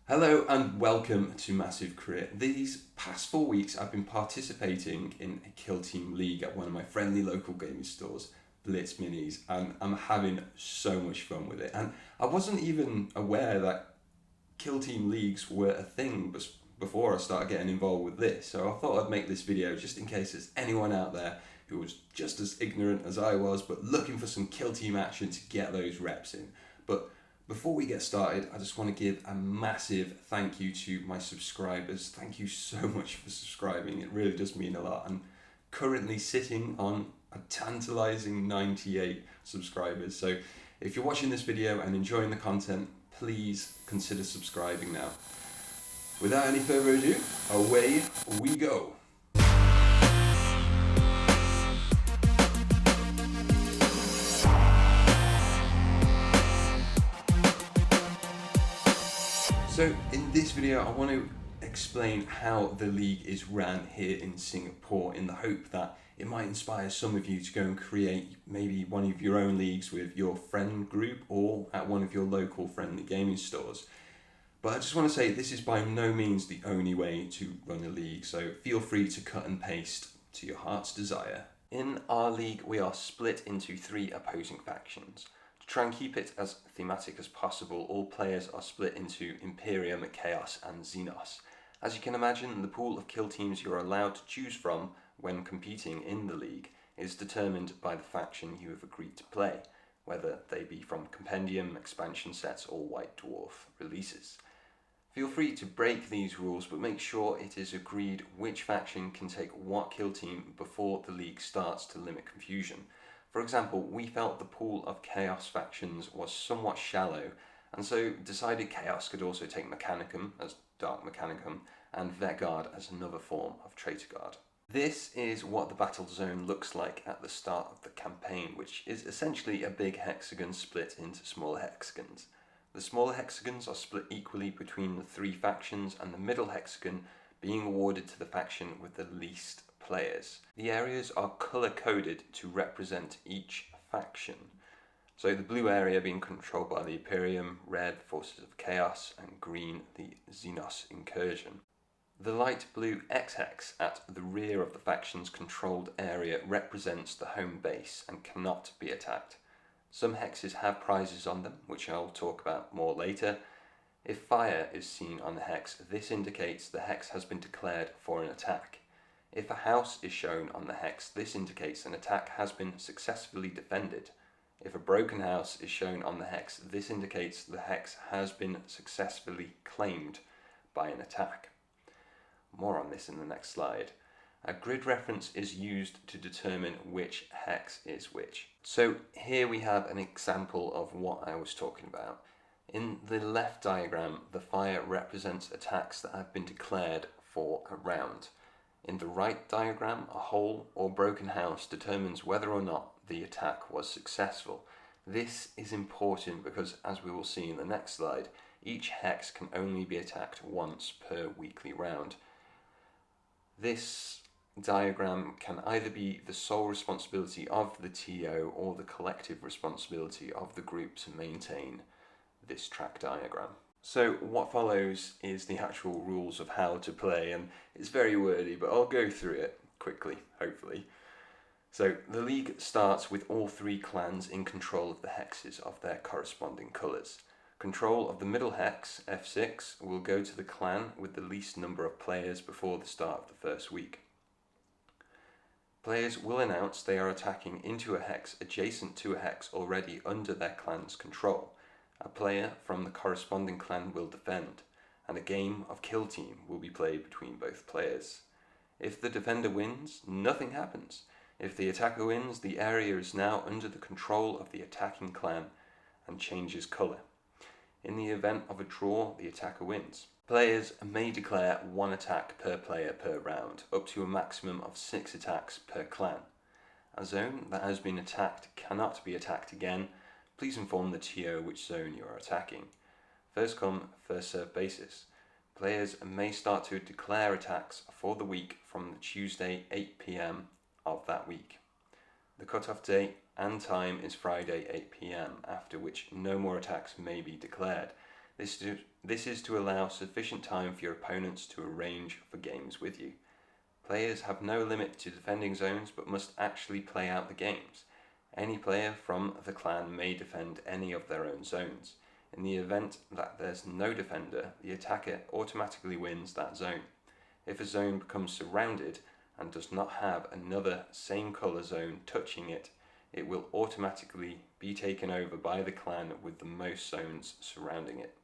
Hello and welcome to Massive Career. These past 4 weeks I've been participating in a Kill Team League at one of my friendly local gaming stores, Blitz Minis, and I'm having so much fun with it. And I wasn't even aware that Kill Team Leagues were a thing before I started getting involved with this. So I thought I'd make this video just in case there's anyone out there who was just as ignorant as I was, but looking for some Kill Team action to get those reps in. But before we get started, I just want to give a massive thank you to my subscribers. Thank you so much for subscribing. It really does mean a lot. I'm currently sitting on a tantalizing 98 subscribers. So if you're watching this video and enjoying the content, please consider subscribing now. Without any further ado, away we go. So in this video I want to explain how the league is ran here in Singapore, in the hope that it might inspire some of you to go and create maybe one of your own leagues with your friend group or at one of your local friendly gaming stores. But I just want to say this is by no means the only way to run a league, so feel free to cut and paste to your heart's desire. In our league we are split into 3 opposing factions. To try and keep it as thematic as possible, all players are split into Imperium, Chaos and Xenos. As you can imagine, the pool of kill teams you're allowed to choose from when competing in the league is determined by the faction you have agreed to play, whether they be from Compendium, expansion sets or White Dwarf releases. Feel free to break these rules, but make sure it is agreed which faction can take what kill team before the league starts to limit confusion. For example, we felt the pool of Chaos factions was somewhat shallow, and so decided Chaos could also take Mechanicum as Dark Mechanicum and Vetguard as another form of Traitor Guard. This is what the battle zone looks like at the start of the campaign, which is essentially a big hexagon split into smaller hexagons. The smaller hexagons are split equally between the 3 factions, and the middle hexagon being awarded to the faction with the least players. The areas are colour coded to represent each faction. So the blue area being controlled by the Imperium, red Forces of Chaos, and green the Xenos Incursion. The light blue X-hex at the rear of the faction's controlled area represents the home base and cannot be attacked. Some hexes have prizes on them, which I'll talk about more later. If fire is seen on the hex, this indicates the hex has been declared for an attack. If a house is shown on the hex, this indicates an attack has been successfully defended. If a broken house is shown on the hex, this indicates the hex has been successfully claimed by an attack. More on this in the next slide. A grid reference is used to determine which hex is which. So here we have an example of what I was talking about. In the left diagram, the fire represents attacks that have been declared for a round. In the right diagram, a hole or broken house determines whether or not the attack was successful. This is important because, as we will see in the next slide, each hex can only be attacked once per weekly round. This diagram can either be the sole responsibility of the TO or the collective responsibility of the group to maintain this track diagram. So what follows is the actual rules of how to play, and it's very wordy, but I'll go through it quickly, hopefully. So the league starts with all 3 clans in control of the hexes of their corresponding colours. Control of the middle hex, F6, will go to the clan with the least number of players before the start of the first week. Players will announce they are attacking into a hex adjacent to a hex already under their clan's control. A player from the corresponding clan will defend, and a game of kill team will be played between both players. If the defender wins, nothing happens. If the attacker wins, the area is now under the control of the attacking clan and changes colour. In the event of a draw, the attacker wins. Players may declare 1 attack per player per round, up to a maximum of 6 attacks per clan. A zone that has been attacked cannot be attacked again. Please inform the TO which zone you are attacking. First come, first served basis. Players may start to declare attacks for the week from the Tuesday 8 PM of that week. The cut-off date and time is Friday 8 PM, after which no more attacks may be declared. This is to allow sufficient time for your opponents to arrange for games with you. Players have no limit to defending zones but must actually play out the games. Any player from the clan may defend any of their own zones. In the event that there's no defender, the attacker automatically wins that zone. If a zone becomes surrounded and does not have another same colour zone touching it, it will automatically be taken over by the clan with the most zones surrounding it.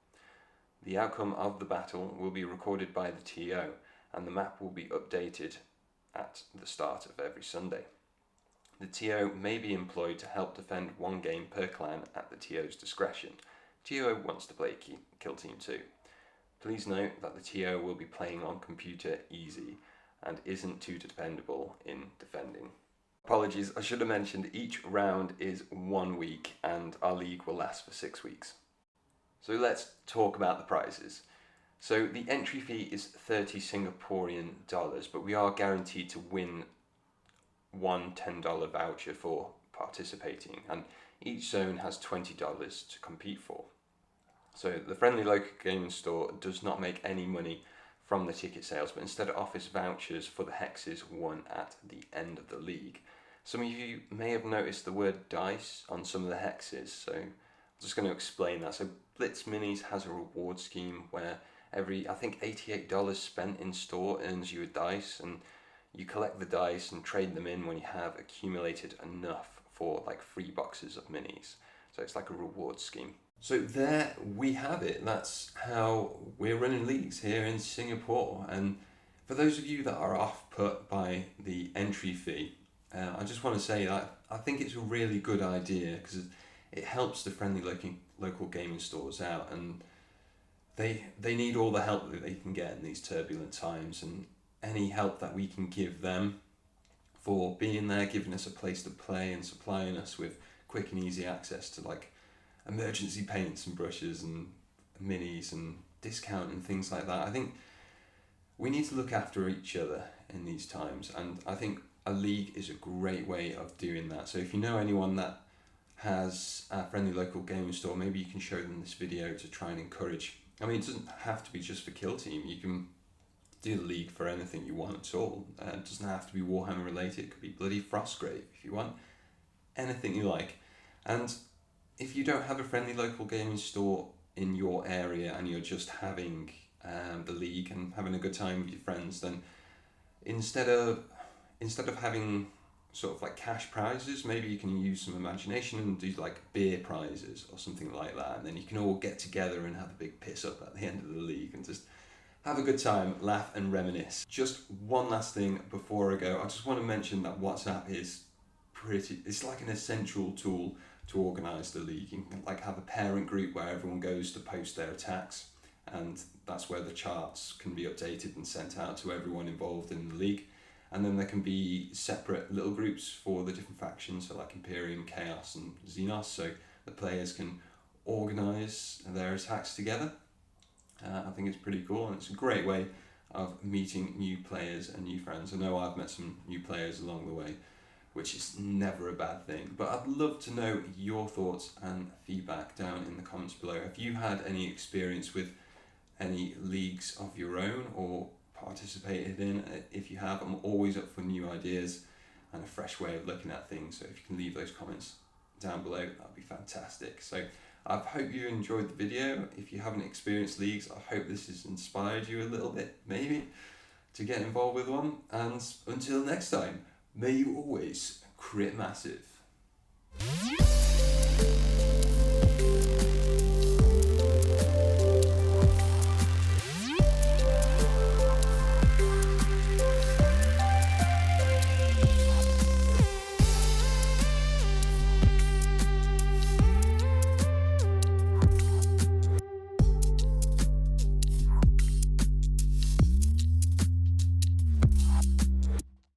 The outcome of the battle will be recorded by the TO, and the map will be updated at the start of every Sunday. The TO may be employed to help defend one game per clan at the TO's discretion. TO wants to play Kill Team 2. Please note that the TO will be playing on computer easy and isn't too dependable in defending. Apologies, I should have mentioned each round is 1 week and our league will last for 6 weeks. So let's talk about the prizes. So the entry fee is 30 Singaporean dollars, but we are guaranteed to win one $10 voucher for participating, and each zone has $20 to compete for. So the Friendly Local Gaming Store does not make any money from the ticket sales, but instead offers vouchers for the hexes won at the end of the league. Some of you may have noticed the word dice on some of the hexes, so I'm just going to explain that. So Blitz Minis has a reward scheme where every, I think, $88 spent in store earns you a dice, and you collect the dice and trade them in when you have accumulated enough for like 3 boxes of minis. So it's like a reward scheme. So there we have it. That's how we're running leagues here in Singapore. And for those of you that are off put by the entry fee, I just want to say that I think it's a really good idea because it helps the Friendly Local Gaming Stores out, and they need all the help that they can get in these turbulent times, and any help that we can give them for being there, giving us a place to play and supplying us with quick and easy access to like emergency paints and brushes and minis and discount and things like that. I think we need to look after each other in these times, and I think a league is a great way of doing that. So if you know anyone that has a Friendly Local Gaming Store, maybe you can show them this video to try and encourage. I mean, it doesn't have to be just for Kill Team. You can do the league for anything you want at all. It doesn't have to be Warhammer related. It could be bloody Frostgrave if you want. Anything you like. And if you don't have a Friendly Local Gaming Store in your area and you're just having the league and having a good time with your friends, then instead of having sort of like cash prizes, maybe you can use some imagination and do like beer prizes or something like that, and then you can all get together and have a big piss up at the end of the league and just have a good time, laugh and reminisce. Just one last thing before I go, I just want to mention that WhatsApp is it's like an essential tool to organise the league. You can like have a parent group where everyone goes to post their attacks, and that's where the charts can be updated and sent out to everyone involved in the league. And then there can be separate little groups for the different factions, so like Imperium, Chaos and Xenos, so the players can organise their attacks together. I think it's pretty cool, and it's a great way of meeting new players and new friends. I know I've met some new players along the way, which is never a bad thing. But I'd love to know your thoughts and feedback down in the comments below. Have you had any experience with any leagues of your own or participated in? If you have, I'm always up for new ideas and a fresh way of looking at things. So if you can leave those comments down below, that'd be fantastic. So I hope you enjoyed the video. If you haven't experienced leagues, I hope this has inspired you a little bit, maybe, to get involved with one. And until next time, may you always crit massive.